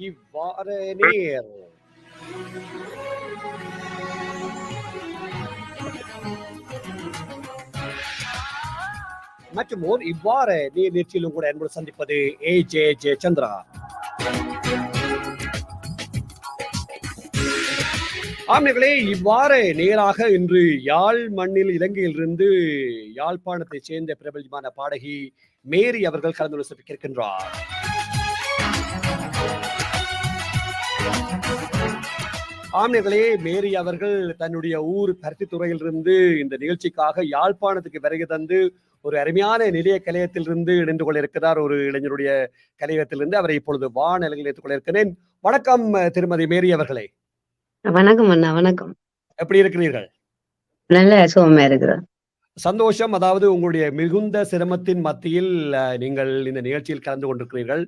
இவ்வாற நேர் மற்றும் ஓர் இவ்வாறு நீர் நிகழ்ச்சியிலும் கூட என்பது சந்திப்பது ஜே சந்திரா. ஆம்களே, இவ்வாறு நேராக இன்று யாழ் மண்ணில் இலங்கையிலிருந்து யாழ்ப்பாணத்தை சேர்ந்த பிரபலமான பாடகி மேரி அவர்கள் கலந்து சிறப்பிக்கின்றார். ஆம்களே, மேரி அவர்கள் தன்னுடைய ஊர் பருத்தித்துறையிலிருந்து இந்த நிகழ்ச்சிக்காக யாழ்ப்பாணத்துக்கு வருகை தந்து ஒரு அருமையான நிலைய கலையத்திலிருந்து இணைந்து கொண்டிருக்கிறார். ஒரு இளைஞருடைய கலையகத்திலிருந்து அவரை இப்பொழுது வானொலியில் இணைத்துக் கொண்டிருக்கிறேன். வணக்கம் திருமதி மேரி அவர்களே. வணக்கம் அண்ணா. வணக்கம். எப்படி இருக்கிறீர்கள்? நல்ல சுகமா இருக்கிறோம். சந்தோஷம். அதாவது உங்களுடைய மிகுந்த சிரமத்தின் மத்தியில் நீங்கள் இந்த நிகழ்ச்சியில் கலந்து கொண்டிருக்கிறீர்கள்.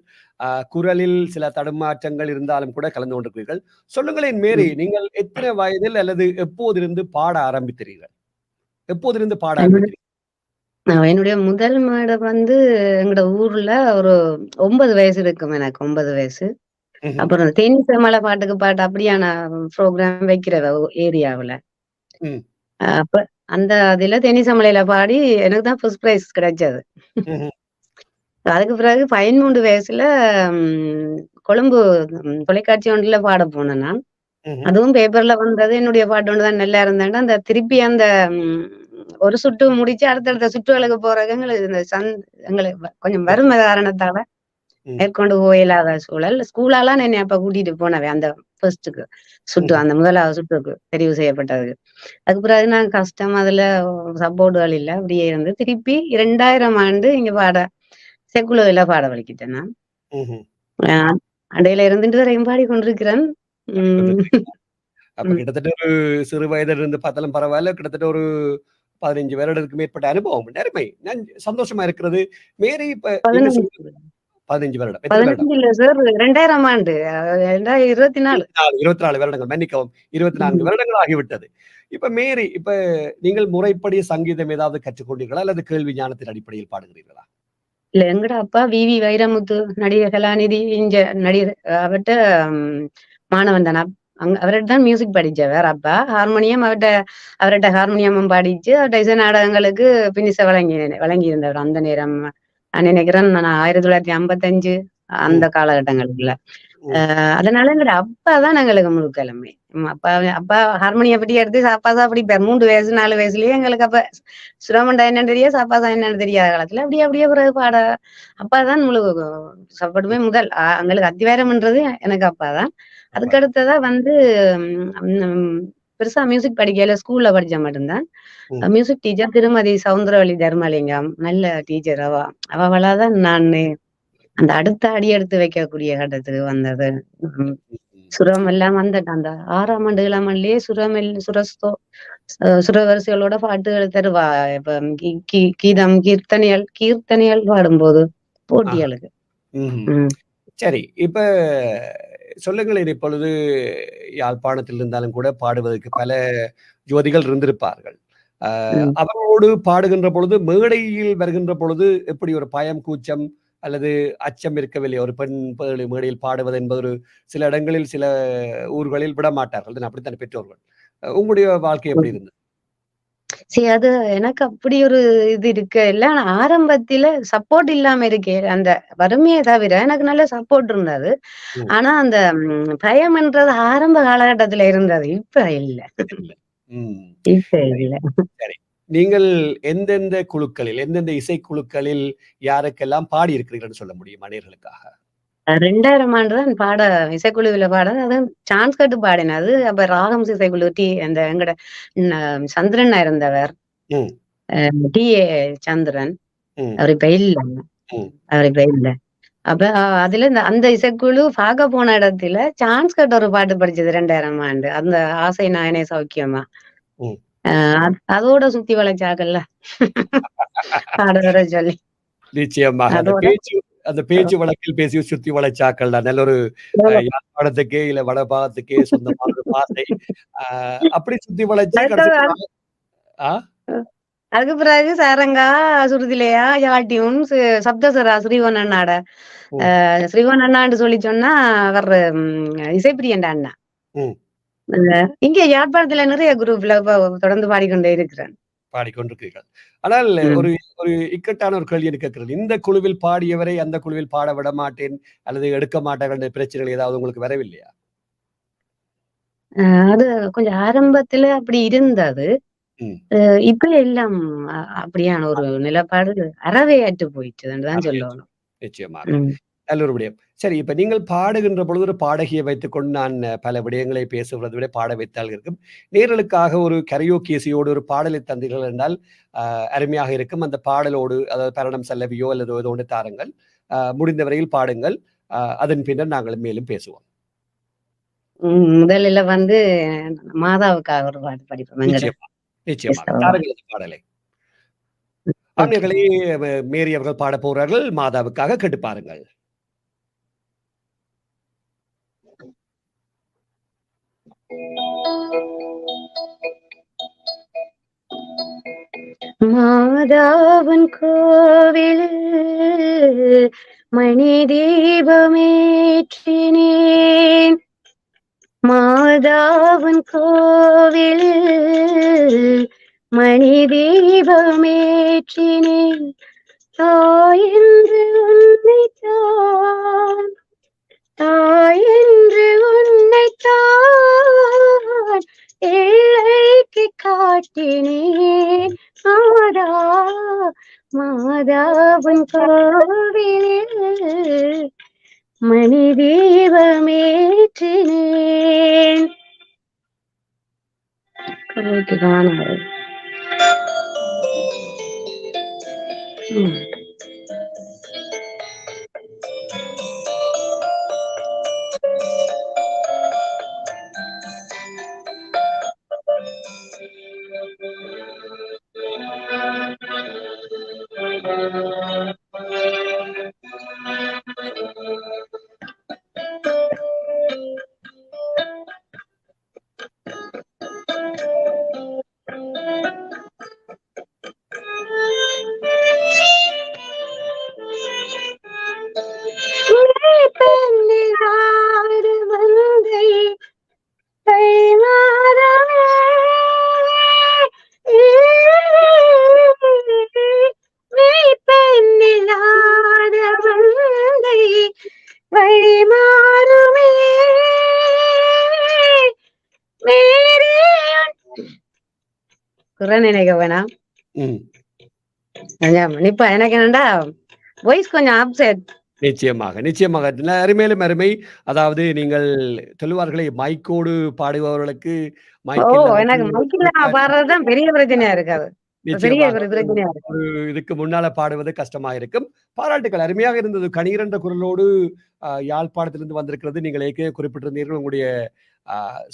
குரலில் சில தடுமாற்றங்கள் இருந்தாலும் கூட கலந்து கொண்டிருக்கிறீர்கள். சொல்லுங்களேன் மேரி, நீங்கள் எத்தனை வயதில் அல்லது எப்போதிருந்து பாட ஆரம்பித்தீர்கள்? எப்போதிருந்து பாட ஆரம்பித்தீர்கள்? என்னுடைய முதல் மேடை எங்கட ஊர்ல ஒரு 9 வயசு இருக்கும். எனக்கு 9 வயசு. அப்புறம் தேனிசமலை பாட்டுக்கு பாட்டு அப்படியான ப்ரோக்ராம் வைக்கிற ஏரியாவுல. அப்ப அந்த அதுல தேனிசமலையில பாடி எனக்கு தான் ஃபர்ஸ்ட் பிரைஸ் கிடைச்சது. அதுக்கு பிறகு 13 வயசுல கொழும்பு தொலைக்காட்சி ஒன்றுல பாட போனேன் நான். அதுவும் பேப்பர்ல வந்தது. என்னுடைய பாட்டு ஒன்றுதான் நல்லா இருந்தேன். அந்த திருப்பி அந்த ஒரு சுட்டு முடிச்சு அடுத்தடுத்த சுற்றுகளுக்கு போறது எங்களுக்கு கொஞ்சம் வறுமை காரணத்தால மேற்கொண்டு போயில்லாத சூழல். ஸ்கூலாலாம் என்னை அப்ப கூட்டிட்டு போனவே அந்த ஃபர்ஸ்டுக்கு சுட்டு, அந்த முதலாவது சுட்டுக்கு தெரிவு செய்யப்பட்டதுக்கு. அதுக்கு பிறகு நான் கஷ்டம், அதுல சப்போர்ட்டுகள் இல்லை, அப்படியே இருந்து திருப்பி 2000 ஆண்டு இங்க செக்குலோவில பாட வலிக்கிட்டேன் நான். அடையில இருந்துட்டு வரையும் பாடி கொண்டிருக்கிறேன். அப்ப கிட்டத்தட்ட ஒரு சிறு வயதில் இருந்து பார்த்தாலும் பரவாயில்ல, கிட்டத்தட்ட ஒரு 15 வருடத்துக்கு மேற்பட்ட அனுபவம். நேர்மை சந்தோஷமா இருக்கிறது. மேரி இப்ப 15 வருடம். 15 இல்ல சார், 2000 ஆண்டு 24 வருடங்கள், மன்னிக்கவும், 24 வருடங்கள் ஆகிவிட்டது. இப்ப மேரி, இப்ப நீங்கள் முறைப்படி சங்கீதம் ஏதாவது கற்றுக்கொண்டீர்களா அல்லது கேள்வி ஞானத்தின் அடிப்படையில் பாடுகிறீர்களா? இல்ல, எங்கட அப்பா வி வைரமுத்து, நடிகர் கலாநிதி, இங்க நடிகர், அவர்கிட்ட மாணவன் தானே. அவர்கிட்ட தான் மியூசிக் படிச்சவர். அப்பா ஹார்மோனியம் அவர்கிட்ட ஹார்மோனியமும் படிச்சு அவர்கிட்ட இசை நாடகங்களுக்கு பின்னிசை வழங்கி இருந்தவர் அந்த நேரம். நான் நினைக்கிறேன் நான் 1955 அந்த காலகட்டங்களுக்குள்ள. அதனால எங்கட அப்பா தான் எங்களுக்கு முழுக்கிழமை. அப்பா ஹார்மோனிய பற்றி எடுத்து சாப்பாசா படிப்பார். 3 வயசு 4 வயசுலயே எங்களுக்கு அப்ப சுரமண்டா என்னன்னு தெரியாது, சாப்பாசா என்னன்னு தெரியாத காலத்துல அப்படியே பிறகு பாட அப்பா தான் முழு சாப்பாடுமே. முதல் எங்களுக்கு அத்திவாரம்ன்றது எனக்கு அப்பா தான். அதுக்கடுத்ததா பெருசா மியூசிக் படிக்கல, ஸ்கூல்ல படிச்ச மட்டும்தான். மியூசிக் டீச்சர் திருமதி சவுந்தரவழி தர்மலிங்கம், நல்ல டீச்சர். அவளாதான் நான் அந்த அடுத்த அடி எடுத்து வைக்கக்கூடிய கட்டத்துக்கு வந்தது. சுரம் எல்லாம் வந்துட்டான். அந்த 6ஆம் ஆண்டு 7ஆம் ஆண்டுலயே சுரவரிசைகளோட பாட்டுகள் தருவா. இப்ப கீதம் கீர்த்தனைகள் பாடும்போது போட்டிகளுக்கு. சரி, இப்ப சொல்லுங்களேன், இப்பொழுது யாழ்ப்பாணத்தில் இருந்தாலும் கூட பாடுவதற்கு பல ஜோதிகள் இருந்திருப்பார்கள். அவரோடு பாடுகின்ற பொழுது, மேடையில் வருகின்ற பொழுது எப்படி ஒரு பயம், கூச்சம் அல்லது அச்சம் இருக்கவில்லை? ஒரு பெண் மேடையில் பாடுவது என்பது ஒரு சில இடங்களில், சில ஊர்களில் விட மாட்டார்கள், அப்படித்தான் பெற்றோர்கள். உங்களுடைய வாழ்க்கை எப்படி இருந்தது? சரி, அது எனக்கு அப்படி ஒரு இது இருக்கு இல்ல. ஆனா ஆரம்பத்துல சப்போர்ட் இல்லாம இருக்கே, அந்த வறுமையை தவிர எனக்கு நல்ல சப்போர்ட் இருந்தது. ஆனா அந்த பயம்ன்றது ஆரம்ப காலகட்டத்துல இருந்தது, இப்ப இல்ல. இப்ப இல்ல. சரி, நீங்கள் எந்தெந்த குழுக்களில், எந்தெந்த இசைக்குழுக்களில் யாருக்கெல்லாம் பாடி இருக்கிறீர்கள் சொல்ல முடியும் நேயர்களுக்காக? 2000 ஆண்டு தான் பாட இசைக்குழுவில பாட, அதான் சான்ஸ் கட்டு பாடினது. அப்ப ராகம் இசைக்குழு அந்த எங்கட சந்திரன் இருந்தவர், டி.ஏ. சந்திரன். அவர் இப்ப இல்ல. அப்ப அதுல அந்த இசைக்குழு பார்க்க போன இடத்துல சான்ஸ் கட்டு ஒரு பாட்டு படிச்சது 2000 ஆண்டு. அந்த ஆசை நாயனே சௌக்கியமா, அதோட சுத்தி வளைச்சாக்கல்ல பாட வர சொல்லி. நிச்சயமாக அந்த பேச்சு வழக்கில் பேசி சுத்தி வளைச்சாக்கள் தான் நல்ல ஒரு யாழ்ப்பாணத்துக்கே இல்ல வடபாகத்துக்கே சொந்தமான ஒரு பாசை. அப்படி சுத்தி வளைச்சு அதுக்கு பிறகு சாரங்கா, சுருதிலையா, யாழ்ட்டியும், சப்தஸ்வரா ஸ்ரீவன் அண்ணாட ம். ஸ்ரீவன் அண்ணான்னு சொல்லி சொன்னா அவர் இசைப்பிரியன் அண்ணா. ம். இங்க யாழ்ப்பாணத்துல நிறைய குரூப்ல தொடர்ந்து பாடிக்கொண்டே இருக்கிறேன். பாடிக்கொண்டிருக்கிறீர்கள். ஆனால் ஒரு ம். ஒரு இக்கட்டான ஒரு கேள்வி எனக்கு கேட்கிறது. இந்த குழுவில் பாடியவரை அந்த குழுவில் பாட விட மாட்டேன் அல்லது எடுக்க மாட்டார்கள் என்ற பிரச்சனைகள் ஏதாவது உங்களுக்கு வரவில்லையா? அ அது கொஞ்சம் ஆரம்பத்துல அப்படி இருந்தது. ம். இப்ப எல்லாம் அப்படியான ஒரு நிலப்பாடு அறவே போயிட்டுதுன்னு தான் வரவேற்று சொல்லணும். நிச்சயமாக. ம். நல்ல ஒரு விடயம். சரி, இப்ப நீங்கள் பாடுகின்ற பொழுது ஒரு பாடகியை வைத்துக்கொண்டு நான் பல விடயங்களை பேசுவதை விட பாட வைத்தால் இருக்கும். நேயர்களுக்காக ஒரு கரையோகி இசையோடு ஒரு பாடலை தந்தீர்கள் என்றால், அருமையாக இருக்கும். அந்த பாடலோடு அதாவது "பரணம் சல்லவியோ" அல்லது ஏதோ ஒன்று தாருங்கள். முடிந்த வரையில் பாடுங்கள். அதன் பின்னர் நாங்கள் மேலும் பேசுவோம். முதலில வந்து மாதாவுக்காக ஒரு பாட்டு படிப்போம். வெங்கட நிச்சயமா, நிச்சயமாக. கிறிஸ்தவ தாருங்கள் அந்த பாடலை. ஓகே. ஆண்களே மேரி அவர்கள் பாடப் போகிறார்கள். மாதாவுக்காக கேட்டு பாருங்கள். மாதாவன் கோவிலில் மணி தீபமேற்றினேன். மாதாவன் கோவிலில் மணி தீபமேற்றினேன். தாயென்று உன்னைத்தான், தாயென்று உன்னைத்தான் ஏழைக்கு காட்டினேன். மாதா, மாதாவன் கோவிலில் மணி தீபமேற்றினேன். கடவுளுக்கு காணாது. குறை நினைக்க வேணாம். இப்ப எனக்கு என்னடா வாய்ஸ் கொஞ்சம் அப்செட். நிச்சயமாக, நிச்சயமாக. அருமையிலும் அருமை. அதாவது நீங்கள் சொல்லுவார்களே, மைக்கோடு பாடுபவர்களுக்கு மைக் எனக்கு மைக்கில பாடுறதுதான் பெரிய பிரச்சனையா இருக்காது. பெரிய நிச்சயமாக பிரச்சனையா இருக்கு. ஒரு இதுக்கு முன்னால பாடுவது கஷ்டமா இருக்கும். பாராட்டுக்கள். அருமையாக இருந்தது. கணீரென்ற குரலோடு யாழ்ப்பாணத்திலிருந்து வந்திருக்கிறது. நீங்கள் ஏற்கனவே குறிப்பிட்டிருந்தீர்கள் உங்களுடைய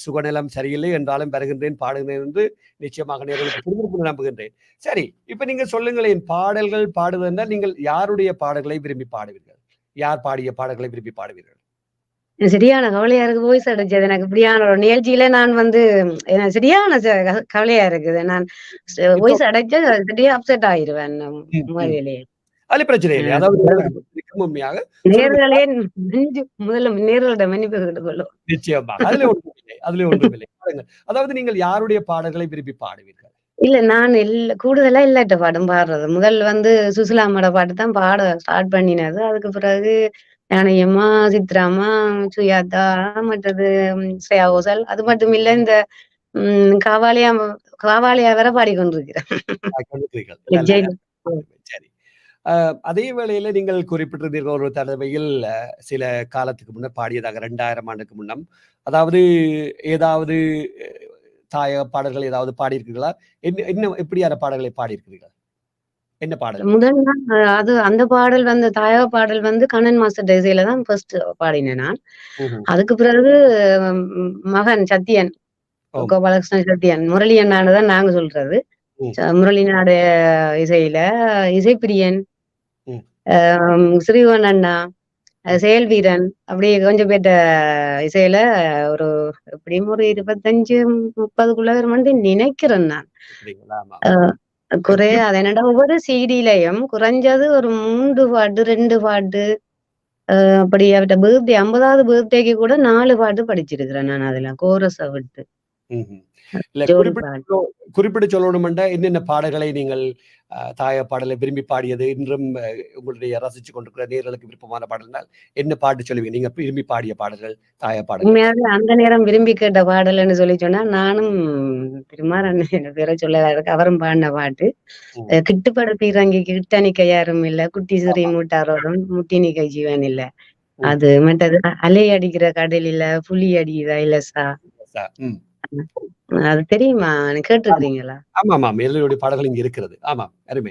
சுகநலம் சரியில்லை என்றாலும் வருகின்றேன், பாடுகிறேன் என்று நிச்சயமாக நேயர்களுக்கு புரிந்திருக்கும் நம்புகின்றேன். சரி, இப்ப நீங்க சொல்லுங்களேன், பாடல்கள் பாடுவதென்றால் நீங்கள் யாருடைய பாடல்களை விரும்பி பாடுவீர்கள்? யார் பாடிய பாடல்களை விரும்பி பாடுவீர்கள்? சரியான கவலையா இருக்கு வாய்ஸ் அடைச்சது. எனக்கு இப்படியான ஒரு நிகழ்ச்சியில நான் வந்து எனக்கு சரியான கவலையா இருக்குது. நான் இப்போ வாய்ஸ் அடைச்சா சரியா அப்செட் ஆயிருவேன் ம், ம். உண்மையிலேயே. அது பிரச்சனை இல்லை. அதாவது உங்களுக்கு பிடிக்கும் உண்மையாக. சொல்லுங்க. நேர்களே முதல்ல நேர்களோட மன்னிப்பு கேட்டுக்கொள்ளும். நிச்சயமாக. அதிலே ஒன்றுமில்லை. அதிலே ஒன்றுமில்லை. பாருங்கள். அதாவது நீங்கள் யாருடைய பாடல்களை விரும்பி பாடுவீர்கள்? இல்ல நான் கூடுதலா எல்லாட்ட பாட்டும் பாடுறது. முதல் வந்து சுசிலாம்மாவோட பாட்டு தான் பாட ஸ்டார்ட் பண்ணினது. அதுக்கு பிறகு ஜானகியம்மா, சித்ராம்மா, சுஜாதா, மற்றது ஸ்ரேயா கோஷல். அது மட்டும் இல்ல இந்த காவாலியா காவாலியா வேற பாடிக்கொண்டிருக்கிறேன். கொண்டிருக்கிறீர்கள். விஜய். நல்லது. சரி. அதே வேளையில நீங்கள் குறிப்பிட்டிருந்தீர்கள் ஒரு தடவையில் சில காலத்துக்கு முன்னர் பாடியதாக 2000 ஆண்டுக்கு முன்னம். அதாவது ஏதாவது தாயக பாடல்கள் ஏதாவது பாடியிருக்கிறீர்களா? என்ன எப்படியான பாடல்களை பாடியிருக்கிறீர்கள்? என்ன பாடல்? முதல் நாள் அந்த பாடல் வந்து தாயக பாடல் வந்து கண்ணன் மாஸ்டர் இசையில தான் ஃபர்ஸ்ட் பாடினேன் நான். ம்ஹ்ம். அதுக்கு பிறகு மகன் சத்யன், ஓம். கோபாலகிருஷ்ணன் சத்யன், முரளி அண்ணான்னு தான் நாங்க சொல்றது. ம். முரளிநாடு இசையில இசைப்பிரியன், ம். ஸ்ரீவன் அண்ணா, ம். செயல்வீரன் அப்படி கொஞ்சம் பேர்ட்ட இசையில ஒரு எப்படியும் ஒரு 25, 30க்குள்ள வருமான்னு நினைக்கிறேன் நான். அப்படிங்களா? ஆமா. அது என்னடா ஒவ்வொரு சிடிலையும் குறைஞ்சது ஒரு 3 பாட்டு 2 பாட்டு அப்படி அவர்ட்ட பர்த்டே 50வது பர்த்டேக்கு கூட 4 பாட்டு படிச்சிருக்கிறேன் நான் அதுல கோரஸ விட்டு. இல்ல ஜோடி பாட்டு. குறிப்பிட்டு சொல்லணுமெண்டா என்னென்ன பாடல்களை நீங்கள் தாய பாடலை விரும்பி பாடியது இன்றும் உங்களுடைய ரசிச்சு கொண்டிருக்கிற நேர்களுக்கு விருப்பமான பாடல்னால் என்ன பாட்டு சொல்லுவீங்க? நீங்க விரும்பி பாடிய பாடல்கள், தாய பாடல்கள். உண்மையாவே அந்த நேரம் விரும்பி கேட்ட பாடல்ன்னு சொல்லி சொன்னா, நானும் திருமாறன் பேரை சொல்ல அவரும் பாடின பாட்டு. கிட்டுப்பட பீரங்கி கிட்ட நிக்க யாரும் இல்ல, குட்டி சிறி மூட்டாரோடும் முட்டி நிக்க ஜீவன் இல்ல. அது மற்றது அலை அடிக்கிற கடலில புலி அடிக்குதா இல்லசா. அது தெரியுமா? கேட்டிருக்கிறீங்களா? ஆமா எல்லையுடைய பாடல்கள் இங்க இருக்கிறது. ஆமா, அருமை.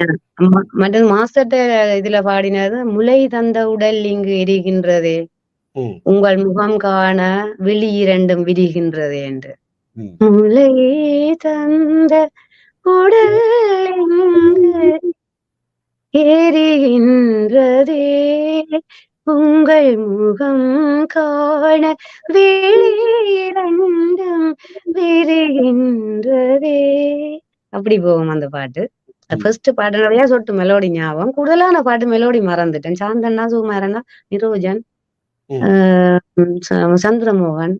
மற்றது மாஸ்டர்ட்ட இதுல பாடினது முளை தந்த உடல் இங்கு எரிகின்றதே, உங்கள் முகம் காண விழி இரண்டும் விரிகின்றதே என்று. முளை தந்த உடல் இங்கு எரிகின்றதே, உங்கள் முகம் காண விழி இரண்டும் விரிகின்றதே. அப்படி போகும் அந்த பாட்டு. ஃபர்ஸ்ட் பாட்டு நிறைய சொட்டு மெலோடி ஞாபகம், கூடுதலான பாட்டு மெலோடி மறந்துட்டேன். சாந்தண்ணா, சுகுமாரண்ணா, நிரோஜன், சந்திரமோகன்,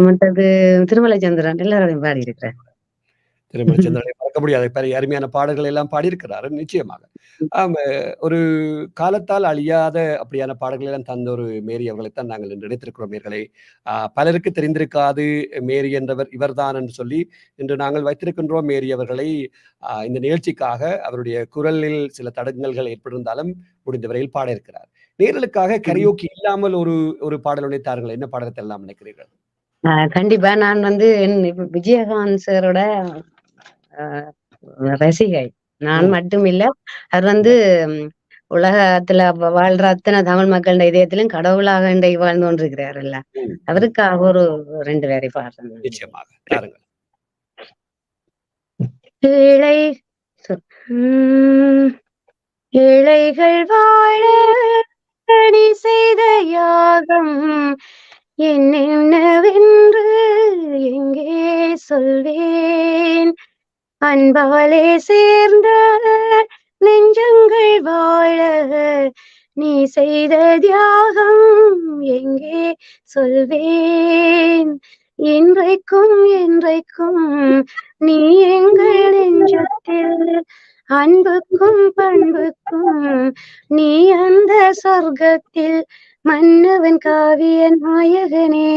மற்றது திருமலைச்சந்திரன் எல்லாரோடையும் பாடி இருக்கிறேன். திருமலைச்சந்திரனை மறக்க முடியாது. அருமையான பாடல்கள் எல்லாம் பாடியிருக்கிறாரு நிச்சயமாக. ஒரு காலத்தால் அழியாத அப்படியான பாடல்கள் எல்லாம் தந்த ஒரு மேரி அவர்களைத்தான் நாங்கள் இன்று நினைத்திருக்கிறோம் நேயர்களே. பலருக்கு தெரிந்திருக்காது மேரி என்றவர் இவர்தான் என்று சொல்லி இன்று நாங்கள் வைத்திருக்கின்றோம் மேரி அவர்களை. இந்த நிகழ்ச்சிக்காக அவருடைய குரலில் சில தடங்கல்கள் ஏற்பட்டிருந்தாலும் முடிந்தவரையில் பாட இருக்கிறார். நேர்களுக்காக கரியோக்கி இல்லாமல் ஒரு பாடல் உடைத்தார்கள். என்ன பாடலத்தை எல்லாம் நினைக்கிறீர்கள்? கண்டிப்பா நான் விஜயகாந்த் சாரோட ரசிகை. நான் மட்டும் இல்ல, அவர் உலகத்துல வாழ்ற அத்தனை தமிழ் மக்கள் இதயத்திலும் கடவுளாக இன்றைக்கு வாழ்ந்து கொண்டிருக்கிறாருல்ல, அவருக்காக ஒரு 2 பேரை பாடுறேன். நிச்சயமாக பாருங்கள். இழைகள் வாழ நீ செய்த யாகம் என்னென்னவென்று எங்கே சொல்வேன், அன்பாலே சேர்ந்த நெஞ்சங்கள் வாழ நீ செய்த தியாகம் எங்கே சொல்வேன், என்றைக்கும் என்றைக்கும் நீ எங்கள் நெஞ்சத்தில் அன்புக்கும் பண்புக்கும் நீ அந்த சொர்க்கத்தில் மன்னவன் காவிய நாயகனே,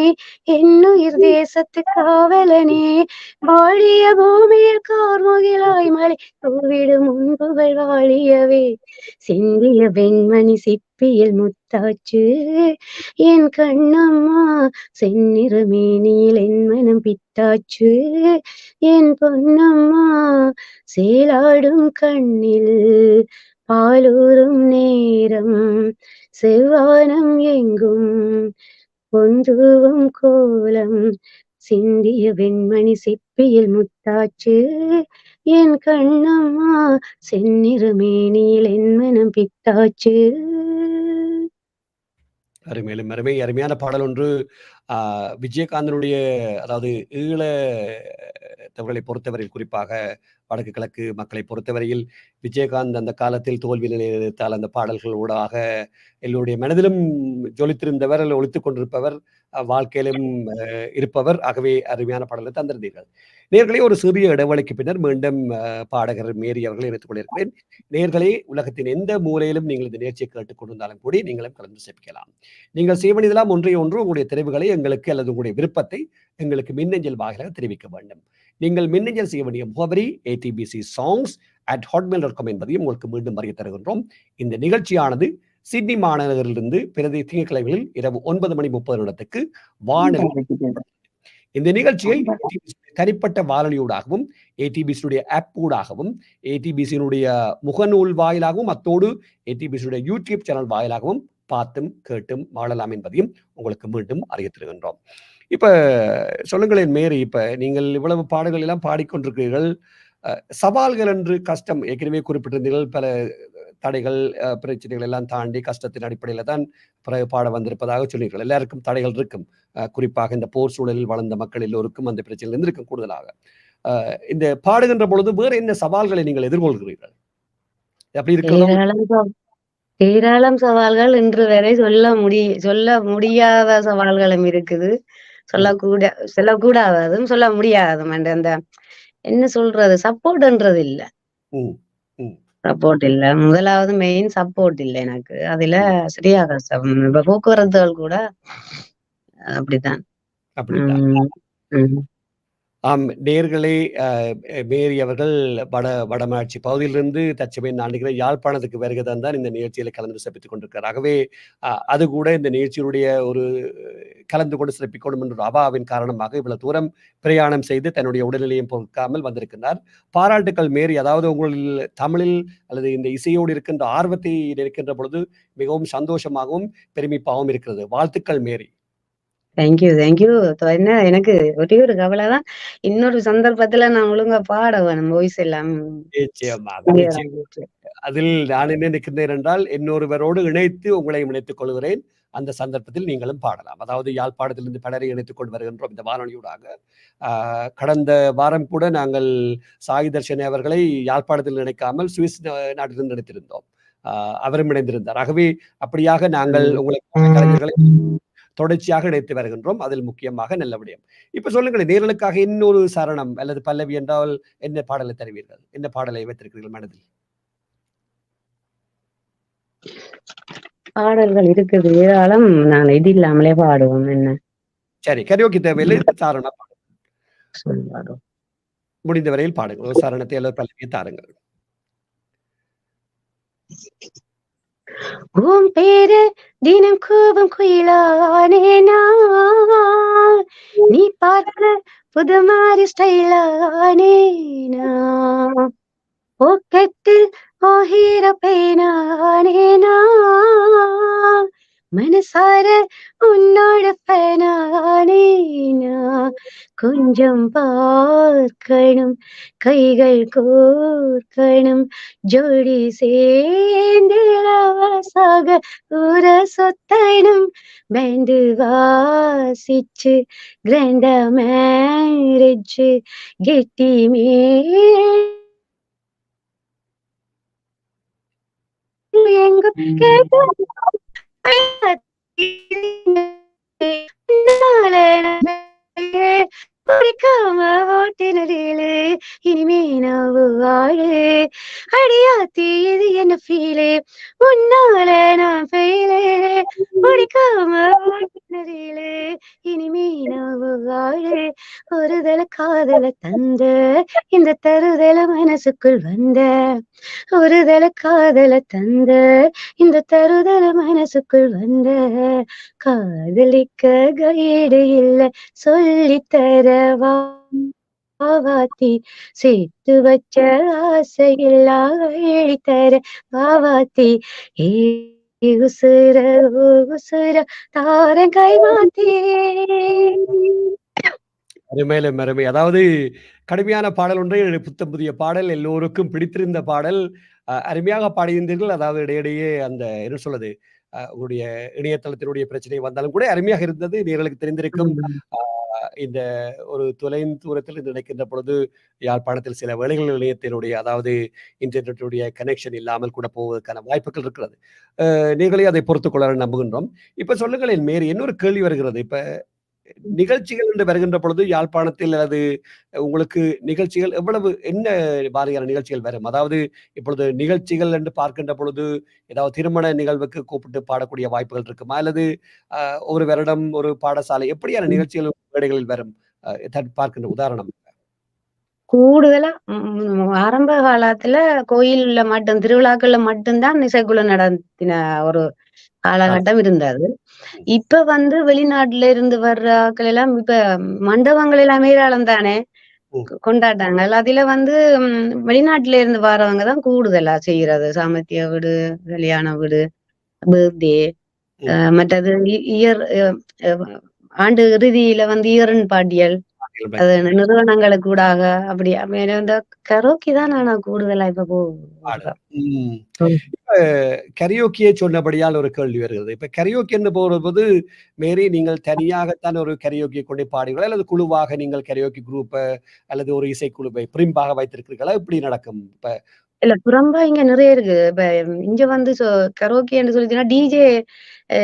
என்னுயிர் தேசத்து காவலனே, வாழிய பூமியில் கார்முகிலாய் மலை தூவிடும் முன்புகள் வாழியவே, சிந்திய வெண்மணி சிப்பியில் முத்தாச்சு என் கண்ணம்மா, செந்நிற மேனியில் என் மனம் பித்தாச்சு என் பொன்னம்மா, சேலாடும் கண்ணில் பாலூரும் நேரம் செவ்வானம் எங்கும் பொந்துவும் கோலம், சிந்திய வெண்மணி சிப்பியில் முத்தாச்சு என் கண்ணம்மா, செந்நிற மேனியில் என் மனம் பித்தாச்சு. அருமையான பாடல் ஒன்று. விஜயகாந்தனுடைய அதாவது ஈழ தமிழை பொறுத்தவரையில், குறிப்பாக வடக்கு கிழக்கு மக்களை பொறுத்தவரையில் விஜயகாந்த் அந்த காலத்தில் தோல்வி நிலைத்தால் அந்த பாடல்கள் ஊடாக எல்லோருடைய மனதிலும் ஜொலித்திருந்தவர், ஒழித்துக் கொண்டிருப்பவர், வாழ்க்கையிலும் இருப்பவர். ஆகவே அருமையான பாடலை தந்திருந்தீர்கள். நேர்களே, ஒரு சிறிய இடைவெளிக்கு பின்னர் மீண்டும் பாடகர் மேரி அவர்களை இணைத்துக் கொண்டிருக்கிறேன். நேர்களே, உலகத்தின் எந்த மூலையிலும் நீங்கள் இந்த நிகழ்ச்சியை கேட்டுக் கொண்டிருந்தாலும் கூடி நீங்களும் கலந்து சிப்பிக்கலாம். நீங்கள் செய்வனதெல்லாம் ஒன்றை ஒன்று உங்களுடைய தெரிவுகளை எங்களுக்கு அல்லது உங்களுடைய விருப்பத்தை எங்களுக்கு மின்னஞ்சல் வாயிலாக தெரிவிக்க வேண்டும். நீங்கள் மின்னஞ்சல் செய்ய வேண்டிய முகவரி atbcsongs@hotmail.com என்பதையும் உங்களுக்கு மீண்டும் அறிய தருகின்றோம். இந்த நிகழ்ச்சியானது சிட்னி மாநகரிலிருந்து பிரதி திங்கட்கிழமைகளில் இரவு 9:30 வானொலி. இந்த நிகழ்ச்சியை தனிப்பட்ட வானொலியூடாகவும் ஏடிபிசியுடைய ஆப் ஊடாகவும் ஏடிபிசியினுடைய முகநூல் வாயிலாகவும் அத்தோடு ஏடிபிசியுடைய யூடியூப் சேனல் வாயிலாகவும் பார்த்தும் கேட்டும் வாழலாம் என்பதையும் உங்களுக்கு மீண்டும் அறிய தருகின்றோம். இப்ப சொல்லுங்களேன் மேரி, இப்ப நீங்கள் இவ்வளவு பாடல்கள் எல்லாம் பாடிக்கொண்டிருக்கிறீர்கள். சவால்கள் என்று கஷ்டம் ஏற்கனவே குறிப்பிட்டிருந்தீர்கள். பல தடைகள், பிரச்சனைகள் எல்லாம் தாண்டி கஷ்டத்தின் அடிப்படையில தான் பிறகு பாட வந்திருப்பதாக சொன்னீர்கள். எல்லாருக்கும் தடைகள் இருக்கும். குறிப்பாக இந்த போர் சூழலில் வளர்ந்த மக்கள் எல்லோருக்கும் அந்த பிரச்சனைகள் இருந்திருக்கும் கூடுதலாக. இந்த பாடுகின்ற பொழுது வேறு என்ன சவால்களை நீங்கள் எதிர்கொள்கிறீர்கள்? அப்படி இருக்கிறதோ ஏராளம் சவால்கள் இன்று வரை சொல்ல முடியாத சவால்களும் இருக்குது. சொல்லக்கூடாததும் சொல்ல முடியாததும். அந்த என்ன சொல்றது, சப்போர்ட்ன்றது இல்ல. ம், ம், சப்போர்ட் இல்ல. முதலாவது மெயின் சப்போர்ட் இல்ல எனக்கு. அதுல ம். சரியா கஷ்டம். இப்ப போக்குவரத்துகள் கூட அப்படித்தான். அப்படித்தான். உம் உம் ஆம், நேயர்களே, மேரி அவர்கள் வடமராட்சி பகுதியிலிருந்து தற்சமயம் நான் நினைக்கிறேன் யாழ்ப்பாணத்துக்கு வருகை தந்தான் இந்த நிகழ்ச்சியில கலந்து சிறப்பித்துக் கொண்டிருக்கிறார். ஆகவே அது கூட இந்த நிகழ்ச்சியினுடைய ஒரு கலந்து கொண்டு சிறப்பிக்கணும் என்ற ஒரு அபாவின் காரணமாக இவ்வளவு தூரம் பிரயாணம் செய்து தன்னுடைய உடல்நிலையும் பொறுக்காமல் வந்திருக்கிறார். பாராட்டுக்கள் மேரி. அதாவது உங்களில் தமிழில் அல்லது இந்த இசையோடு இருக்கின்ற ஆர்வத்தை இருக்கின்ற பொழுது மிகவும் சந்தோஷமாகவும் பெருமிப்பாகவும் இருக்கிறது. வாழ்த்துக்கள் மேரி. Thank you thank you. என்ன எனக்கு ஒரே ஒரு கவலைதான், இன்னொரு சந்தர்ப்பத்துல நான் ஒழுங்கா பாட வேணும், வாய்ஸ் எல்லாம் நிச்சயமாக, clear ஆ நிச்சயம். போச்சு. அதில் நான் என்ன நிற்கின்றேன் என்றால், இன்னொருவரோடு இணைத்து உங்களையும் இணைத்துக் கொள்கிறேன். அந்த சந்தர்ப்பத்தில் நீங்களும் பாடலாம். அதாவது யாழ்ப்பாணத்திலிருந்து பலரை இணைத்துக் கொண்டு வருகின்றோம் இந்த வானொலியூடாக. கடந்த வாரம் கூட நாங்கள் சாய் தர்ஷனி அவர்களை யாழ்ப்பாணத்தில் இணைக்காமல் சுவிஸ் நாட்டிலிருந்து இணைத்திருந்தோம். அவரும் இணைந்திருந்தார். ஆகவே அப்படியாக நாங்கள் உங்களை கலைஞர்களை தொடர்ச்சியாக இணைத்து வருகின்றோம். அதில் முக்கியமாக நல்ல விடயம். இப்ப சொல்லுங்களேன், நேயர்களுக்காக இன்னொரு சரணம் அல்லது பல்லவி என்றால் என்ன பாடலை தருவீர்கள்? என்ன பாடலை வைத்திருக்கிறீர்கள் மனதில்? பாடல்கள் இருக்குது ஏராளம். நான் இது இல்லாமலே பாடுவோம். என்ன சரி, கரியோக்கி தேவையில்லை. சாரணம் சொல்லுவாரோ. முடிந்த வரையில் பாடுங்கள். ஒரு சரணத்தை அல்லது பல்லவியை தாருங்கள். உன் பேரு தினம் கூபம் குயிலானேனா, நீ பார்க்க புது மாதிரி ஸ்டைலானேனா, போக்கத்தில் ஓஹீர பேனானேனா, மனசார உன்னோட பேனானேனா, கொஞ்சம் பார்க்கணும், கைகள் கோர்க்கணும், ஜோடி சேர்ந்து லவசாக ஊர சொத்தனும், பேண்டு வாசிச்சு கிராண்ட மேரேஜ் கெட்டி எங்க கேட்டு குடிக்காம ஓட்டினரிலே இனிமே நான் வாழு அடியாத்தி, இது என்ன ஃபீலே, உன்னால நான் ஃபெயிலே, குடிக்காம ஓட்டினரிலே இனிமே நான் வாழு, ஒருதல காதல தந்த இந்த தருதல மனசுக்குள் வந்த, ஒருதல காதல தந்த இந்த தருதல மனசுக்குள் வந்த, காதலிக்க கையேடு இல்ல சொல்லித்தர வாவாத்தி, சேர்த்து வச்ச ஆசையில்லா எழுத்தர வாவாத்தி, உசுர உசுர தாரன் கை மாத்தி. அருமையிலும் அருமை. அதாவது கடுமையான பாடல் ஒன்றை புத்தம் புதிய பாடல், எல்லோருக்கும் பிடித்திருந்த பாடல். அருமையாக பாடியிருந்தீர்கள். அதாவது இடையிடையே அந்த என்ன சொல்றது, உங்களுடைய இணையதளத்தினுடைய பிரச்சனை வந்தாலும் கூட அருமையாக இருந்தது. நேயர்களுக்கு தெரிந்திருக்கும். இந்த ஒரு தொலைந்த தூரத்தில் இருந்து நினைக்கின்ற பொழுது யாழ்ப்பாணத்தில் சில வேளைகளில் இணையத்தினுடைய அதாவது இன்டர்நெட்டுடைய கனெக்ஷன் இல்லாமல் கூட போவதற்கான வாய்ப்புகள் இருக்கிறது. நீங்களே அதை பொறுத்துக் கொள்ள நம்புகின்றோம். இப்ப சொல்லுங்களேன் மேரி, இன்னொரு கேள்வி வருகிறது. இப்ப நிகழ்ச்சிகள் என்று வருகின்ற பொழுது யாழ்ப்பாணத்தில் அல்லது உங்களுக்கு நிகழ்ச்சிகள் எவ்வளவு என்ன மாதிரியான நிகழ்ச்சிகள் வரும்? அதாவது இப்பொழுது நிகழ்ச்சிகள் என்று பார்க்கின்ற பொழுது ஏதாவது திருமண நிகழ்வுக்கு கூப்பிட்டு பாடக்கூடிய வாய்ப்புகள் இருக்குமா? அல்லது ஒரு வருடம் ஒரு பாடசாலை எப்படியான நிகழ்ச்சிகள் மேடைகளில் வரும்? பார்க்கின்ற உதாரணம். கூடுதலா ஆரம்ப காலத்துல கோயில்ல மட்டும், திருவிழாக்கள்ல மட்டும்தான் இசைக்குழு நடத்தின ஒரு காலகட்டம் இருந்தது. இப்ப வெளிநாட்டுல இருந்து வர்ற ஆட்கள் எல்லாம் இப்ப மண்டபங்கள் எல்லாம் ஏராளம் தானே கொண்டாட்டாங்க. அதுல வெளிநாட்டுல இருந்து வர்றவங்கதான் கூடுதலா செய்யறது. சாமர்த்திய வீடு, கல்யாண வீடு, பர்த்டே, மற்றது இயர் ஆண்டு இறுதியில இயரன் பாட்டியல், அது நிறுவனங்களுக்கு ஊடாக அப்படி இந்த கரோக்கி தான் ஆனா கூடுதலா இப்ப பாடல். ம். ம். இப்ப கரியோக்கியே சொன்னபடியால் ஒரு கேள்வி வருகிறது. இப்ப கரியோக்கி என்று போறபோது, மேரி நீங்கள் தனியாகத்தான் ஒரு கரியோக்கியை கொண்டு பாடுவீர்களா? அல்லது குழுவாக நீங்கள் கரியோக்கி குரூப்ப அல்லது ஒரு இசைக்குழுவை பிரிம்பாக வைத்திருக்கிறீர்களா? எப்படி நடக்கும்? இப்ப இல்ல புறம்பா இங்க நிறைய இருக்கு. இப்ப இங்க வந்து கரோக்கின்னு சொல்லிச்சுன்னா டிஜே அ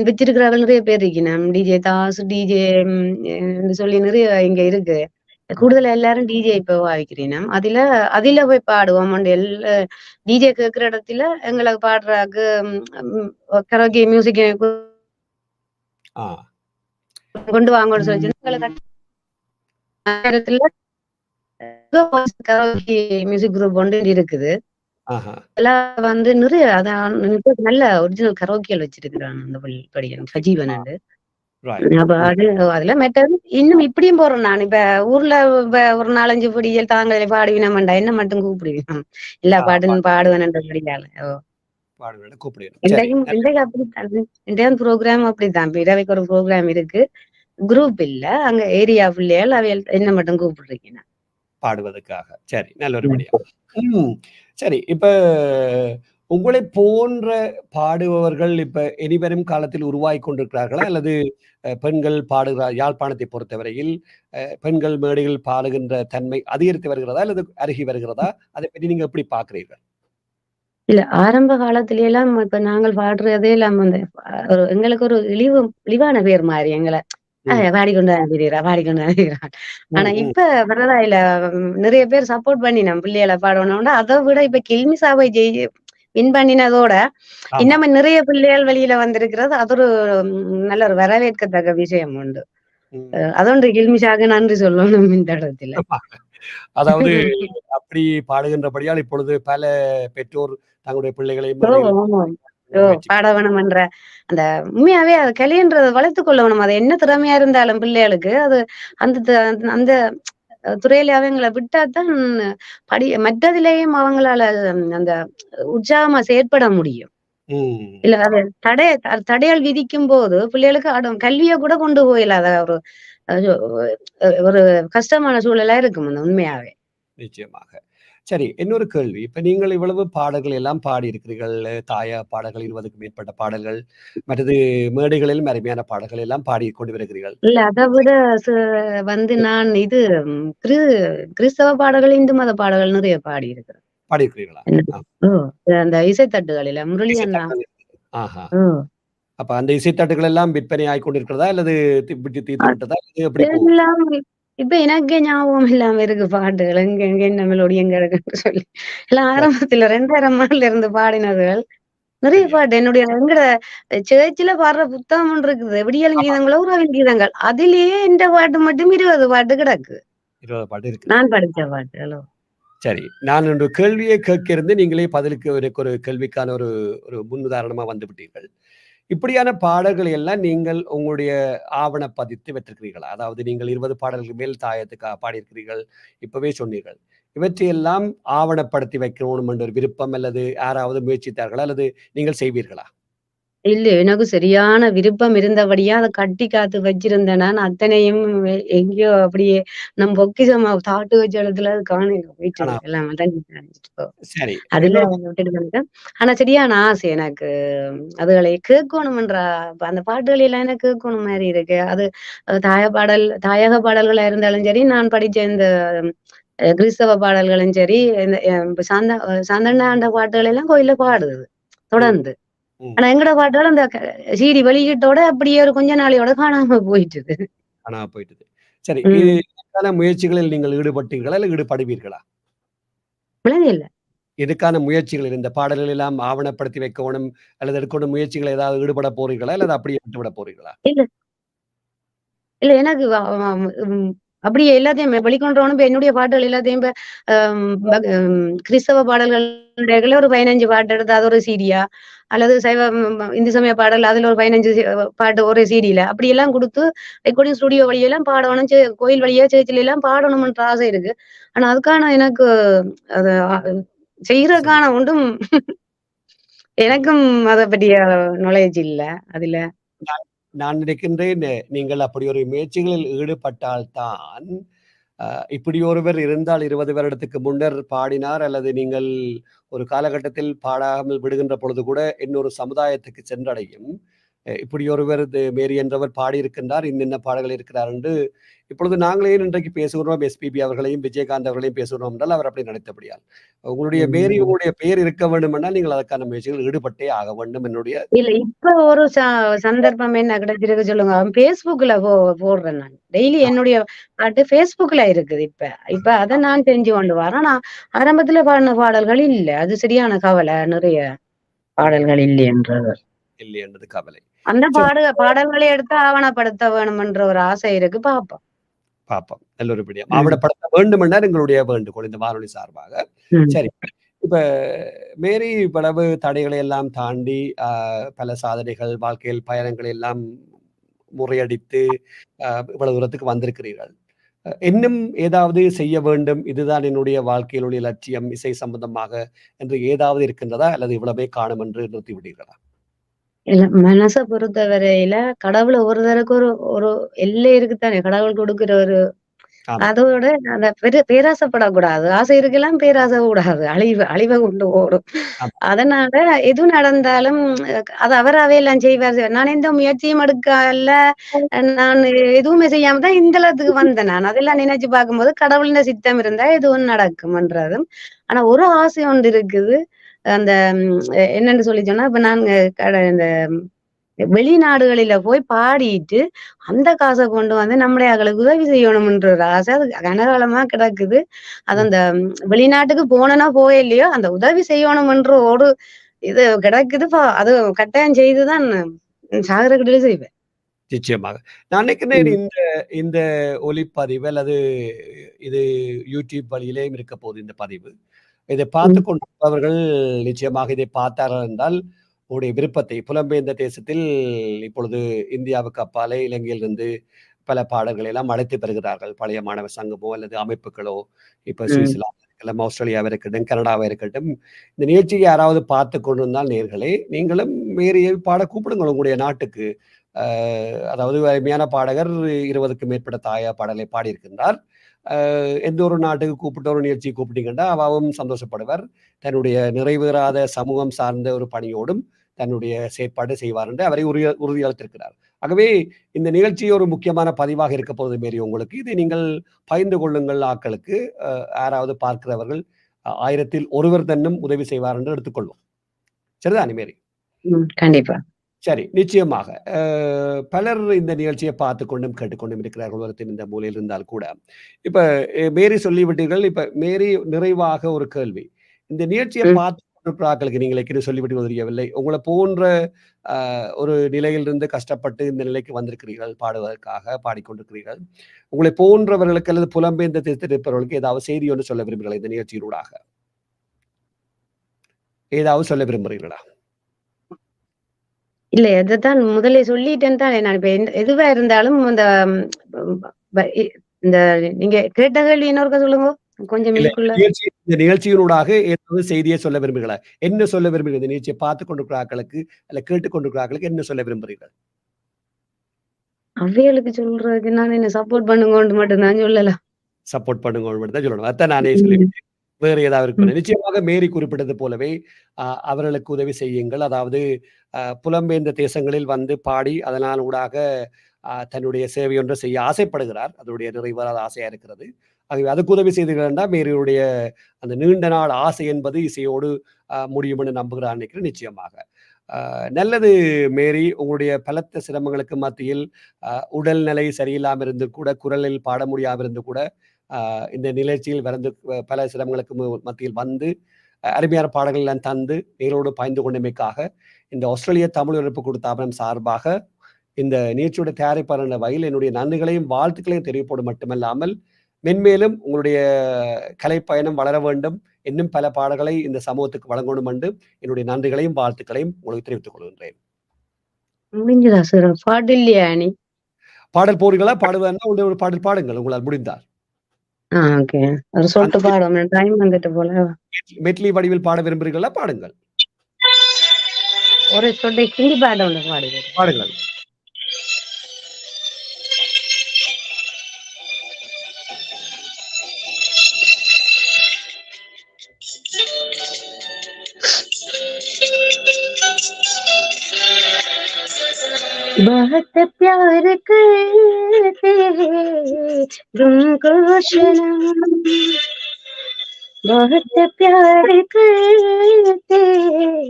வச்சிருக்கிறவங்க நிறைய பேர் இருக்கணும். டிஜே தாஸ், டிஜே ன்னு சொல்லி நிறைய இங்க இருக்கு. ஆஹா. கூடுதலா எல்லாரும் டிஜே இப்ப பாவிக்கிறேன். அதுல அதுல போய் பாடுவோம். டிஜே கேட்கிற இடத்துல எங்களுக்கு பாடுறாக்கு கரோக்கி மியூசிக் ஆ. கொண்டு வாங்கன்னு சொல்லி எங்களுக்கு நேரத்துல கரோக்கி மியூசிக் குரூப் ஒன்று இருக்குது. ஆஹா. அதெல்லாம் வந்து நிறைய அதான் நல்ல ஒரிஜினல் கரோக்கியல் வச்சிருக்கிறான் அந்த படிக்கணும் ஆ. சஜீவன். ரைட். அப்ப அது அதுல மெட்டது இன்னும் இப்படியும் போறோம் நான். இப்ப ஊர்ல இப்ப ஒரு 4, 5 பிடியல் தாங்களே பாடுவினமாண்டா என்ன மட்டும் கூப்பிடுவேன். எல்லா ஆ பாட்டும் பாடுவேன்ன்றபடியால. ஓ! பாடுவேன்னு கூப்பிடுவேன். சரி. இன்றைக்கும் இன்றைக்கு அப்படித்தான். இன்றைய ப்ரோகிராம் அப்படித்தான். இப்ப இரவைக்கு ஒரு ப்ரோகிராம் இருக்கு. குரூப் இல்ல. அங்க ஏரியா பிள்ளைகள் அவைகள் என்ன மட்டும் கூப்பிடுறீங்க. பாடுவதற்காக. சரி, நல்ல ஒரு விடயம். ம். சரி, இப்ப உங்களைப் போன்ற பாடுபவர்கள் இப்ப இனிவரும் காலத்தில் உருவாகிக் கொண்டிருக்கிறார்களா? அல்லது பெண்கள் யாழ்ப்பாணத்தைப் பொறுத்தவரையில் பெண்கள் மேடையில் பாடுகின்ற தன்மை அதிகரித்து வருகிறதா? அல்லது அருகி வருகிறதா? அதைப் பற்றி நீங்க எப்படி பார்க்கிறீர்கள்? இல்ல ஆரம்ப காலத்துல எல்லாம் இப்ப நாங்கள் பாடுறதே எல்லாம் வந்து எங்களுக்கு ஒரு இழிவான பேர் மாரி எங்கள. ம். பாடிக்கொண்டு தான் இருக்கிறா, பாடிக்கொண்டு தான் இருக்கிறான். ஆனா ம், ம். இப்ப பரவாயில்ல. நிறைய பேர் சப்போர்ட் பண்ணினோம் பிள்ளைகள பாடணும்னா, அத விட இப்ப கில்மிசாவை வின் பண்ணினதோட, ஆமா. இன்னமும் நிறைய பிள்ளைகள் வெளியில வந்திருக்கிறது. அது ஒரு நல்ல ஒரு வரவேற்கத்தக்க விஷயம் உண்டு. ம். அதொன்று கில்மிஷாக்கு நன்றி சொல்லணும் இந்த இடத்துல. அதாவது அப்படி பாடுகின்றபடியால் இப்பொழுது பல பெற்றோர் தங்களுடைய பிள்ளைகளை ஓ! மேடையில் ஆமா. ஓ! முயற்சி பாட வேணும்ன்ற அந்த உண்மையாவே அது கலைன்றத வளர்த்துக் கொள்ள வேணும். அது என்ன திறமையா இருந்தாலும் பிள்ளைகளுக்கு, அது அந்த அந்த துறையில அவங்கள விட்டா தான் மற்றதிலேயும் அவங்களால அந்த உற்சாகமா செயற்பட முடியும். ம். இல்ல அது தடைகள் விதிக்கும்போது பிள்ளைகளுக்கு கல்விய கூட கொண்டு போயிடாத ஒரு அது ஒரு கஷ்டமான சூழலா இருக்கும் அந்த உண்மையாவே. நிச்சயமாக. சரி, இன்னொரு கேள்வி. இப்ப நீங்கள் இவ்வளவு பாடல்கள் எல்லாம் பாடியிருக்கிறீர்கள். தாயா பாடல்கள் 20க்கும் மேற்பட்ட பாடல்கள். மற்றது மேடைகளிலும் அருமையான பாடல்கள் எல்லாம் பாடிக் கொண்டு வருகிறீர்கள். இல்ல அத விட ச வந்து நான் இது கிறிஸ்தவ பாடல்கள், இந்து மத பாடல்கள் நிறைய பாடியிருக்கிறேன். பாடியிருக்கிறீர்களா? என்ன ஆ. ஓ! அந்த இசைத்தட்டுகளில முரளி அண்ணா. இசைத்தட்டுகள். ஆஹா. ஓ! அப்ப அந்த இசைத்தட்டுகள் எல்லாம் விற்பனை ஆயிக் கொண்டிருக்கிறதா? அல்லது விட்டு தீர்ந்து விட்டதா? இது எப்படி போகும்? அதெல்லாம் இப்ப எனக்கே ஞாபகம் இல்லாம இருக்கு பாட்டுகள். எங்க எங்க என்ன மெலோடி எங்க இருக்குன்னு சொல்லி. எல்லாம் சரி, ஆரம்பத்துல 2000 ஆண்டுல இருந்து பாடினதுகள். நிறைய சரியா. பாட்டு எங்கட சேர்ச்சில பாடுற புத்தகம் ஒன்று இருக்குது. விடியல் ஆமா. கீதங்களோ, உறவின் கீதங்கள். அதிலேயே இந்த பாட்டு மட்டும் 20 பாட்டு கிடக்கு. 20 பாட்டு இருக்குது. நான் படிச்ச பாட்டுகளோ. சரி. நான் ஒரு கேள்வியை கேட்க இருந்தேன். நீங்களே பதிலுக்கு எனக்கு ஒரு கேள்விக்கான ஒரு ஒரு முன்னுதாரணமா வந்துவிட்டீர்கள். இப்படியான பாடல்களை எல்லாம் நீங்கள் உங்களுடைய ஆவணப்பதித்து வைத்திருக்கிறீர்களா? அதாவது நீங்கள் 20 பாடல்களுக்கு மேல் தாயத்துக்கு பாடியிருக்கிறீர்கள். இப்பவே சொன்னீர்கள். இவற்றையெல்லாம் ஆவணப்படுத்தி வைக்கணும் என்ற ஒரு விருப்பம் அல்லது யாராவது முயற்சித்தார்களா? அல்லது நீங்கள் செய்வீர்களா? இல்ல. எனக்கு சரியான விருப்பம் இருந்தபடியா, அத கட்டி காத்து வச்சிருந்தேன் நான். அத்தனையும் எங்கேயோ அப்படியே நம் பொக்கிஷமா தாட்டு வச்ச இடத்துல அது காணோம் போயிட்டுது. ஆனா எல்லாம் அடஞ்சிட்டு. சரி. அதுல இன்னொரு விட்டுட்டு வந்துட்டேன். ஆனா சரியான ஆசை எனக்கு. அதுகளை கேட்கணும்ன்ற அந்த பாட்டுகள் எல்லாம் எனக்கு கேட்கணும் மாரி இருக்கு. அது தாயக பாடல்களா இருந்தாலும் சரி, நான் படிச்ச இந்த கிறிஸ்தவ பாடல்களும் சரி, இந்த சாந்தண்ணா ஆண்ட பாட்டுகள் எல்லாம் கோயில்ல பாடுது ம், தொடர்ந்து. ம். ஆனா எங்கட பாட்டுகள் அந்த சீடி வெளியீட்டோட அப்படியே ஒரு கொஞ்ச நாளையோட காணாம போயிட்டுது. காணாம போயிட்டது. சரி. ம். இதற்கான முயற்சிகளில் நீங்கள் ஈடுபட்டீர்களா? இல்ல ஈடுபடுவீர்களா? விளங்கல. இதுக்கான முயற்சிகள் இந்த பாடல்கள் எல்லாம் ஆவணப்படுத்தி வைக்கோணும், அல்லது எடுக்கணும் முயற்சிகள் ஏதாவது ஈடுபட போறீர்களா? அல்லது அப்படியே விட்டுவிட போறீர்களா? இல்ல, இல்ல எனக்கு வ வ ம் அப்படியே எல்லாத்தையும் வெளிக்கொண்டு வரணும். இப்ப என்னுடைய பாட்டுகள் எல்லாத்தையும் இப்ப அம் பக் ம் கிறிஸ்தவ பாடல்கள் ஒரு 15 பாட்டு எடுத்து அது ஒரு சீடியா, அல்லது சைவ இந்து சமய பாடல் அதுல ஒரு 15 பாட்டு ஒரு சீடில அப்படியெல்லாம் குடுத்து ரெக்கார்டிங் ஸ்டுடியோ வழியெல்லாம் பாடணும். கோயில் வழியா சேர்ச்சில எல்லாம் பாடணும்ன்ற ஆசை இருக்கு. ஆனா அதுக்கான எனக்கு அது வசதி. செய்யறதுக்கான ஒன்றும் ம். எனக்கும் அத பற்றிய நாலேட்ஜ் இல்ல அதுல. நான் நினைக்கின்றேன் நீங்கள் அப்படி ஒரு முயற்சிகளில் ஈடுபட்டால்தான் இப்படி ஒருவர் இருந்தால் 20 வருடத்துக்கு முன்னர் பாடினார் அல்லது நீங்கள் ஒரு காலகட்டத்தில் பாடாமல் விடுகின்ற பொழுது கூட இன்னொரு சமுதாயத்துக்கு சென்றடையும். இப்படி ஒருவர் மேரி என்றவர் பாடியிருக்கின்றார், இன்னென்ன பாடல்கள் இருக்கிறார் என்று இப்பொழுது நாங்களே இன்றைக்கு பேசுகிறோம். எஸ்பிபி அவர்களையும் விஜயகாந்த் அவர்களையும் பேசுகிறோம் என்றால் அவர் அப்படி நினைத்தபடியால் உங்களுடைய மேரி உங்களுடைய பெயர் இருக்க வேண்டும் என்றால் நீங்கள் அதற்கான முயற்சிகள் ஈடுபட்டே ஆக வேண்டும். என்னுடைய இல்ல இப்ப ஒரு சந்தர்ப்பம் என்ன கிடைச்சிருக்கு சொல்லுங்க. Facebookல போடுறேன் நான். டெய்லி என்னுடைய பாட்டு Facebookல இருக்குது இப்ப. இப்ப அத நான் தெரிஞ்சு கொண்டு வரேன். ஆனா ஆரம்பத்துல பாடின பாடல்கள் இல்ல. அது சரியான கவலை. நிறைய பாடல்கள் இல்லை என்றது. இல்லை என்றது கவலை. அந்த பாடல்களை எடுத்து ஆவணப்படுத்த வேணும் என்ற ஒரு ஆசை இருக்கு. பாப்போம். நல்ல ஒரு விடயம். ஆவணப்படுத்த வேண்டும் என்றால் எங்களுடைய வேண்டுகோள் இந்த வானொலி சார்பாக. சரி, இப்ப மேரி பலவு தடைகளை எல்லாம் தாண்டி பல சாதனைகள், வாழ்க்கையில் பயணங்களை எல்லாம் முறையடித்து இவ்வளவு தூரத்துக்கு வந்திருக்கிறீர்கள். இன்னும் ஏதாவது செய்ய வேண்டும், இதுதான் என்னுடைய வாழ்க்கையினுடைய லட்சியம் இசை சம்பந்தமாக என்று ஏதாவது இருக்கின்றதா அல்லது இவ்வளவே காணும் என்று நிறுத்தி விடுகிறதா? இல்ல மனசை பொறுத்தவரையில கடவுள ஒருத்தருக்கு ஒரு எல்லை இருக்குத்தானே. கடவுள் கொடுக்கிற ஒரு அதோட அந்த பேராசைப்படக்கூடாது. ஆசை இருக்கலாம், பேராசை கூடாது. அழிவை கொண்டு ஓடும். அதனால எது நடந்தாலும் அது அவராவே எல்லாம் செய்வார். நான் எந்த முயற்சியும் எடுக்கல, நான் எதுவுமே செய்யாம தான் இந்த இடத்துக்கு வந்தேன். நான் அதெல்லாம் நினைச்சு பார்க்கும்போது கடவுளின் சித்தம் இருந்தா எதுவும் நடக்கும்ன்றதும். ஆனா ஒரு ஆசை ஒன்று இருக்குது. அந்த என்னன்னு சொல்லி சொன்னா, இப்ப நாங்க இந்த வெளிநாடுகளில போய் பாடிட்டு அந்த காசை கொண்டு வந்து நம்முடைய அவங்களுக்கு உதவி செய்யணும்ன்ற ஒரு ஆசை அது கனகாலமா கிடக்குது. அது அந்த வெளிநாட்டுக்கு போனா போயில்லையோ அந்த உதவி செய்யணும்ன்ற ஒரு இது கிடக்குது. அது கட்டாயம் செய்துதான் சாகர கடையில செய்வேன். நிச்சயமாக. நான் நினைக்கிறேன் இந்த ஒலிப்பதிவு அல்லது இது யூடியூப் வழியிலேயும் இருக்க போகுது இந்த பதிவு. இதை பார்த்து கொண்டிருப்பவர்கள் நிச்சயமாக இதை பார்த்தார்கள் என்றால் உங்களுடைய விருப்பத்தை புலம்பெயர்ந்த தேசத்தில் இப்பொழுது இந்தியாவுக்கு அப்பாலே இலங்கையிலிருந்து பல பாடல்களை எல்லாம் அழைத்து பெறுகிறார்கள். பழைய மாணவர் சங்கமோ அல்லது அமைப்புகளோ, இப்ப சுவிட்சர்லாந்து இருக்கலாம், ஆஸ்திரேலியாவை இருக்கட்டும், கனடாவை இருக்கட்டும், இந்த நிகழ்ச்சியை யாராவது பார்த்து கொண்டிருந்தால் நேர்களே நீங்களும் மேரியை பாட கூப்பிடுங்கள் உங்களுடைய நாட்டுக்கு. அதாவது அருமையான பாடகர் 20க்கும் மேற்பட்ட தாயா பாடலை பாடியிருக்கின்றார். எந்த ஒரு நாட்டுக்கு கூப்பிட்ட ஒரு நிகழ்ச்சியை கூப்பிட்டீங்கன்னா அவாவும் சந்தோஷப்படுவார். தன்னுடைய நிறைவேறாத சமூகம் சார்ந்த ஒரு பணியோடும் தன்னுடைய செயற்பாடு செய்வார் என்று அவரை உறுதியளித்திருக்கிறார். ஆகவே இந்த நிகழ்ச்சி ஒரு முக்கியமான பதிவாக இருக்க போவது மேரி உங்களுக்கு. இதை நீங்கள் பகிர்ந்து கொள்ளுங்கள். ஆக்களுக்கு யாராவது பார்க்கிறவர்கள் 1000-ல் ஒருவர் தன்னும் உதவி செய்வார் என்று எடுத்துக்கொள்வோம். சரிதானே மேரி? கண்டிப்பா. சரி, நிச்சயமாக பலர் இந்த நிகழ்ச்சியை பார்த்து கொண்டும் கேட்டுக்கொண்டும் இருக்கிறார்கள் உலகத்தின் இந்த மூலையில் இருந்தால் கூட. இப்ப மேரி சொல்லிவிட்டீர்கள். இப்ப மேரி நிறைவாக ஒரு கேள்வி. இந்த நிகழ்ச்சியை பார்த்து கொண்டிருக்கிற ஆக்களுக்கு நீங்கள் சொல்லிவிட்டு தெரியவில்லை, உங்களை போன்ற ஒரு நிலையிலிருந்து கஷ்டப்பட்டு இந்த நிலைக்கு வந்திருக்கிறீர்கள், பாடுவதற்காக பாடிக்கொண்டிருக்கிறீர்கள். உங்களை போன்றவர்களுக்கு அல்லது புலம்பெயர்ந்த தேசத்தில் இருப்பவர்களுக்கு ஏதாவது செய்தி ஒன்று சொல்ல விரும்புகிறீர்களா? இந்த நிகழ்ச்சியினூடாக ஏதாவது சொல்ல விரும்புகிறீர்களா? இல்ல எதைத்தான் முதலே சொல்லிட்டேன் தானே. நான் இப்ப எதுவா இருந்தாலும் இந்த நீங்க கேட்ட கேள்வி இன்னொருக்க சொல்லுங்க. கொஞ்சம் இந்த நிகழ்ச்சியினூடாக ஏதாவது செய்தியை சொல்ல விரும்புகிறீர்களா? என்ன சொல்ல விரும்புகிறீர்கள்? இந்த நிகழ்ச்சியை பார்த்துக் கொண்டிருக்கிற ஆக்களுக்கு அல்ல கேட்டுக் கொண்டிருக்கிற ஆக்களுக்கு என்ன சொல்ல விரும்புகிறீர்கள்? அவைகளுக்கு சொல்றதுக்கு நான் என்ன சப்போர்ட் பண்ணுங்க மட்டும்தான் சொல்லலாம். சப்போர்ட் பண்ணுங்க மட்டும் தான் சொல்லணும். அதான் நானே சொல்லிவிட்டேன். வேறு ஏதாவது இருக்கு? நிச்சயமாக மேரி குறிப்பிட்டது போலவே அவர்களுக்கு உதவி செய்யுங்கள். அதாவது புலம்பெயர்ந்த தேசங்களில் வந்து பாடி அதனால் ஊடாக தன்னுடைய சேவை ஒன்றை செய்ய ஆசைப்படுகிறார். அதனுடைய நிறைவேறாத ஆசையா இருக்கிறது. ஆகவே அதுக்கு உதவி செய்துகிறா மேரியுடைய அந்த நீண்ட நாள் ஆசை என்பது இசையோடு முடியும் என்று நம்புகிறார் நினைக்கிறேன். நிச்சயமாக நல்லது மேரி. உங்களுடைய பலத்த சிரமங்களுக்கு மத்தியில் உடல்நிலை சரியில்லாமல் இருந்து கூட, குரலில் பாட முடியாமல் இருந்து கூட இந்த நிகழ்ச்சியில் வந்து பல சிரமங்களுக்கு மத்தியில் வந்து அருமையான பாடல்கள் எல்லாம் தந்து நீங்களோடு பாய்ந்து கொண்டமைக்காக இந்த ஆஸ்திரேலிய தமிழ் உழைப்பு கொடுத்த சார்பாக இந்த நிகழ்ச்சியோட தயாரிப்பாளர் வகையில் என்னுடைய நன்றிகளையும் வாழ்த்துக்களையும் தெரிவிப்போடு மட்டுமல்லாமல் மென்மேலும் உங்களுடைய கலைப்பயணம் வளர வேண்டும், இன்னும் பல பாடல்களை இந்த சமூகத்துக்கு வழங்கணும் என்று என்னுடைய நன்றிகளையும் வாழ்த்துக்களையும் உங்களுக்கு தெரிவித்துக் கொள்கின்றேன். பாடல் போறீங்களா? பாடுவதா ஒரு பாடல் பாடுங்கள் உங்களால் முடிந்தால். மெட்லி வடிவில் பாட விரும்புகிறீர்களா? பாடுங்கள். ஒரு சொட்டை ஹிந்தி பாடுங்கள். बहुत प्यार करते हैं तुमको सनम, बहुत प्यार करते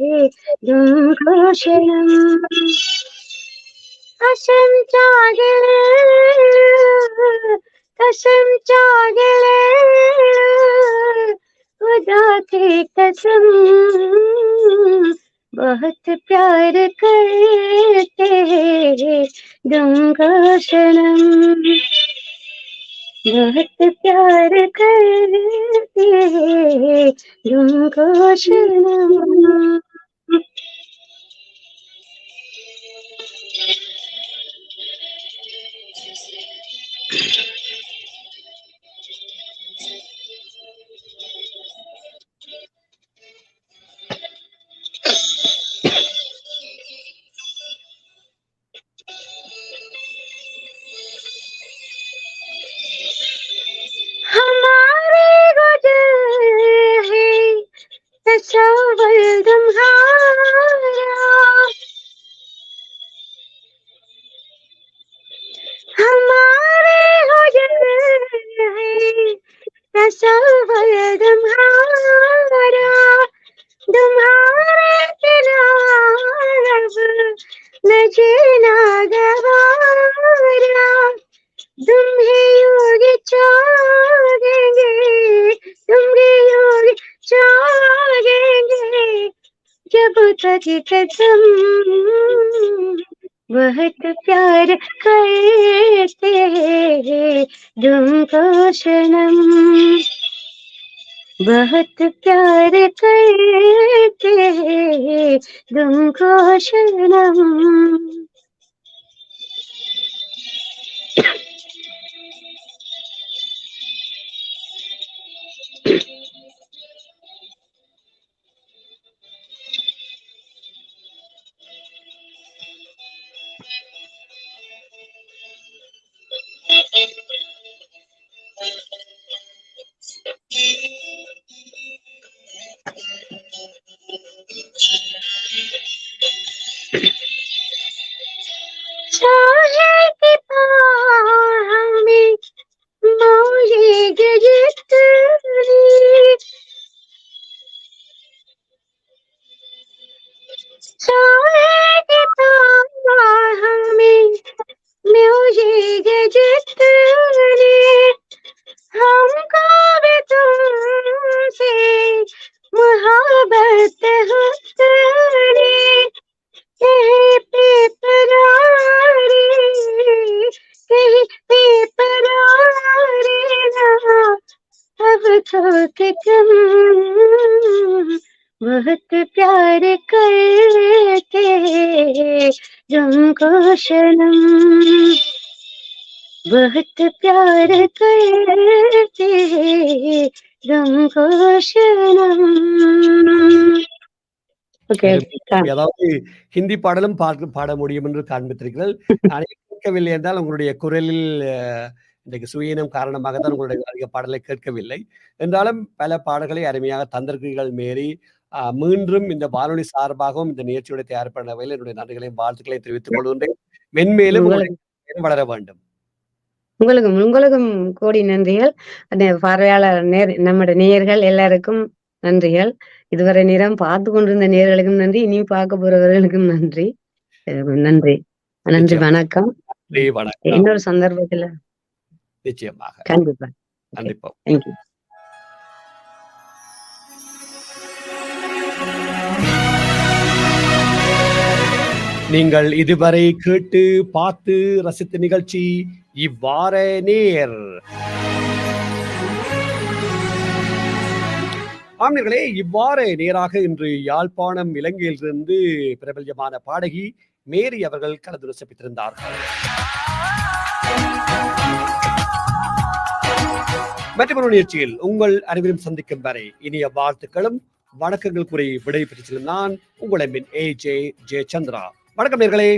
हैं तुमको सनम, कसम चागले कसम चागले खुदा की कसम, बहुत प्यार करते हैं तुमको सनम, बहुत प्यार करते हैं तुमको सनम। हमारे गुजर है तस्वर तुम्हारा, हमारे गुजर है तस्वर तुम्हारा, तुम्हारे बिना अब न जीना गवारा, तुम्हें योगी चाहेंगे, तुम्हें योगी चाहेंगे जब तक कसम, बहुत प्यार करते हैं तुमको सनम, बहुत प्यार करते हैं तुमको सनम। चाहे हमें मौजे जितनी, चाहे हमें मौजे जितनी, हमको भी तुमसे मोहब्बत होती, कहीं पे परारी, कहीं पे परारी ना अब तो के तुम, बहुत प्यार करते हैं तुमको सनम, बहुत प्यार करते हैं तुमको सनम। ஓகே. அதாவது ஹிந்தி பாடலும் பாட முடியும் என்று காண்பித்திருக்கிறீர்கள். நான் கேட்கவில்லை என்றால் உங்களுடைய குரலில் இன்றைக்கு சுயீனம் காரணமாக தான் உங்களுடைய அதிக பாடலை கேட்கவில்லை. என்றாலும் பல பாடல்களை அருமையாக தந்திருக்கிறீர்கள் மேரி. மீண்டும் இந்த வானொலி சார்பாகவும் இந்த நிகழ்ச்சியோட தயார் பண்ண வகையில் என்னுடைய நன்றிகளையும் வாழ்த்துக்களையும் தெரிவித்துக் கொள்கின்றேன். மென்மேலும் வளர வேண்டும். உங்களுக்கும் கோடி நன்றிகள். பார்வையாளர் நம்முடைய நேயர்கள் எல்லாருக்கும் நன்றிகள். இதுவரை நேரம் பார்த்து கொண்டிருந்த நேயர்களுக்கும் நன்றி, இனி பார்க்க போறவர்களுக்கும் நன்றி. நன்றி நன்றி, வணக்கம். இன்னொரு சந்தர்ப்பத்துல நிச்சயமாக கண்டிப்பா கண்டிப்பா. தேங்க்யூ. நீங்கள் இதுவரை கேட்டு பார்த்து ரசித்த நிகழ்ச்சி இவ்வாற நேர். ஆம்னர்களே, இவ்வாறு நேராக இன்று யாழ்ப்பாணம் இலங்கையிலிருந்து பிரபல்யமான பாடகி மேரி அவர்கள் கலந்து ரசிப்பித்திருந்தார்கள். மற்றொரு நிகழ்ச்சியில் உங்கள் அனைவரும் சந்திக்கும் வரை இனிய வாழ்த்துக்களும் வணக்கங்கள் கூறி விடை பெற்று நான் உங்கள் எம்பின் AJ ஜெயச்சந்திரா. வணக்கம் நேயர்களே.